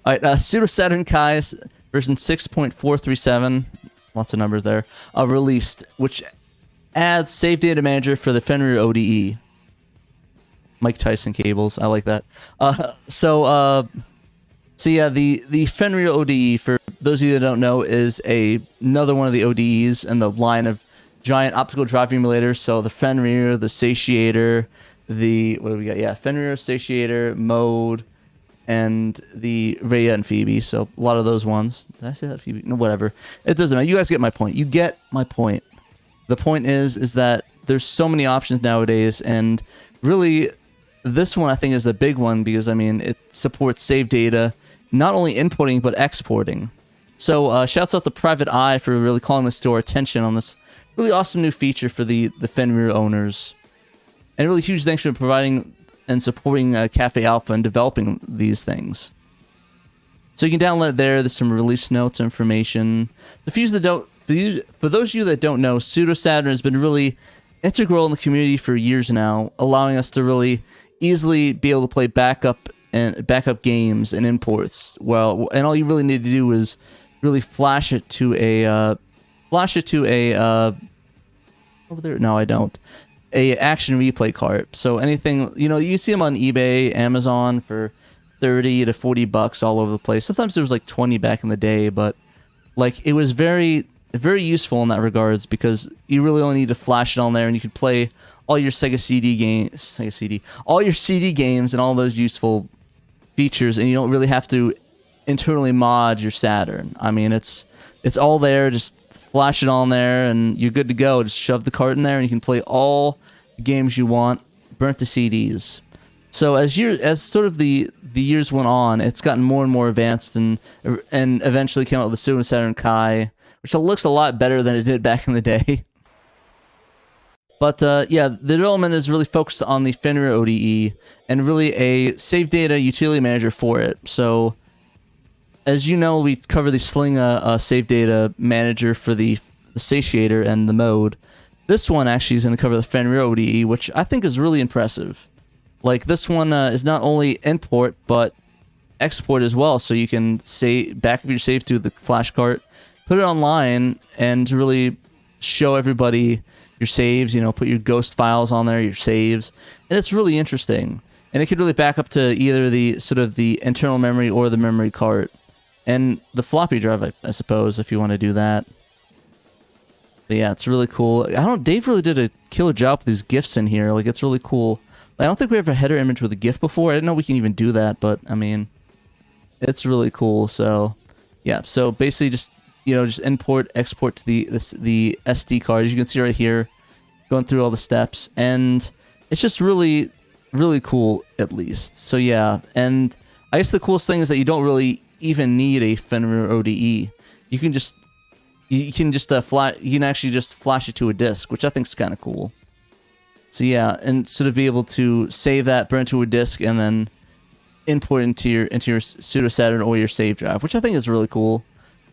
All right, Pseudo Saturn Kai version 6.437, lots of numbers there, released, which adds save data manager for the Fenrir ODE. Mike Tyson cables, I like that. So yeah, the Fenrir ODE, for those of you that don't know, is another one of the ODEs in the line of giant optical drive emulators. So the Fenrir, the Satiator, what do we got? Yeah, Fenrir, Satiator, Mode, and the Rhea and Phoebe. So a lot of those ones. Did I say that, Phoebe? No, whatever. It doesn't matter. You guys get my point. You get my point. The point is that there's so many options nowadays, and really, this one I think is the big one because, I mean, it supports save data, not only inputting, but exporting. So shouts out to Private Eye for really calling this to our attention on this really awesome new feature for the Fenrir owners. And really huge thanks for providing and supporting Cafe Alpha and developing these things. So you can download it there. There's some release notes, information. For those of you that don't know, Pseudo Saturn has been really integral in the community for years now, allowing us to really easily be able to play backup games and imports. Well, and all you really need to do is really flash it to a over there. No, I don't. A action replay cart. So anything, you see them on eBay, Amazon for 30 to 40 bucks all over the place. Sometimes there was like 20 back in the day, but like it was very useful in that regards because you really only need to flash it on there and you could play all your all your CD games and all those useful features, and you don't really have to internally mod your Saturn. I mean, it's all there. Just flash it on there and you're good to go. Just shove the cart in there and you can play all the games you want, burnt to CDs. So as sort of the years went on, it's gotten more and more advanced and eventually came out with the Pseudo Saturn Kai, which looks a lot better than it did back in the day. But yeah, the development is really focused on the Fenrir ODE and really a save data utility manager for it. So as you know, we cover the Sling save data manager for the Satiator and the Mode. This one actually is going to cover the Fenrir ODE, which I think is really impressive. Like, this one is not only import, but export as well, so you can back up your save to the flash cart, put it online, and really show everybody your saves, put your ghost files on there, your saves, and it's really interesting. And it could really back up to either the internal memory or the memory cart. And the floppy drive, I suppose, if you want to do that. But yeah, it's really cool. Dave really did a killer job with these GIFs in here. Like, it's really cool. I don't think we have a header image with a GIF before. I didn't know we can even do that, but, I mean, it's really cool. So, yeah. So, basically, just import, export to the SD card. As you can see right here, going through all the steps. And it's just really, really cool, at least. So, yeah. And I guess the coolest thing is that you don't really even need a Fenrir ODE. You can actually just flash it to a disk, which I think is kind of cool. So yeah, and sort of be able to save that, burn it to a disk, and then import into your Pseudo Saturn or your save drive, which I think is really cool.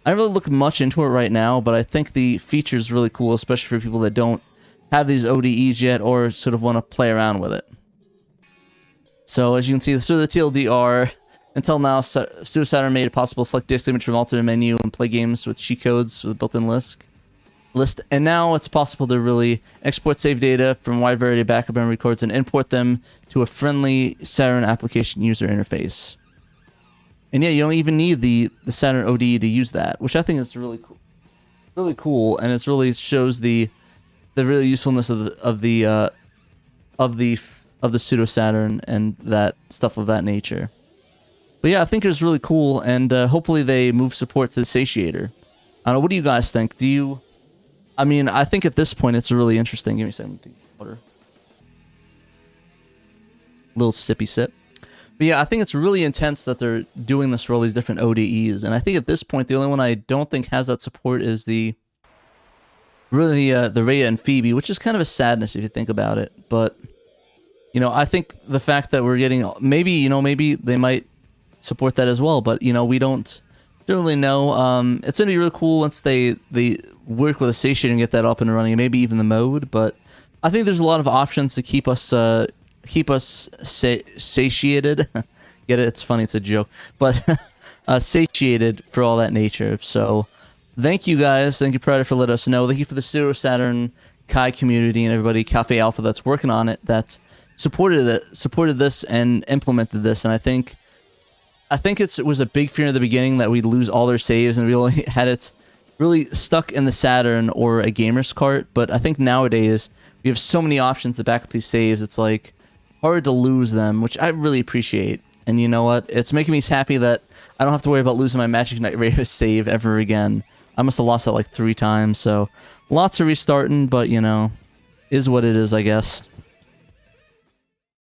I don't really look much into it right now, but I think the feature is really cool, especially for people that don't have these ODEs yet or sort of want to play around with it. So as you can see, the TLDR. Until now, Pseudo Saturn made it possible to select disk image from alternate menu and play games with cheat codes with a built-in list. And now it's possible to really export save data from a wide variety of backup memory cards and import them to a friendly Saturn application user interface. And yeah, you don't even need the Saturn ODE to use that, which I think is really cool, and it really shows the really usefulness of the Pseudo Saturn and that stuff of that nature. But yeah, I think it's really cool, and hopefully they move support to the Satiator. I don't know, what do you guys think? I mean, I think at this point it's really interesting. Give me a second to get water. Little sippy sip. But yeah, I think it's really intense that they're doing this for all these different ODEs, and I think at this point the only one I don't think has that support is the Rhea and Phoebe, which is kind of a sadness if you think about it. But I think the fact that we're getting maybe they might support that as well, but we don't really know. It's gonna be really cool once they work with a Satiator and get that up and running, and maybe even the Mode. But I think there's a lot of options to keep us satiated, Get it? It's funny. It's a joke. But satiated for all that nature. So thank you guys. Thank you, Predator, for letting us know. Thank you for the Pseudo Saturn Kai community and everybody, Cafe Alpha, that's working on it, that supported this and implemented this. And I think it was a big fear in the beginning that we'd lose all their saves and we only had it really stuck in the Saturn or a gamer's cart. But I think nowadays we have so many options to back up these saves. It's like hard to lose them, which I really appreciate. And you know what? It's making me happy that I don't have to worry about losing my Magic Knight Radio save ever again. I must have lost that like 3 times, so lots of restarting, but you know, is what it is, I guess.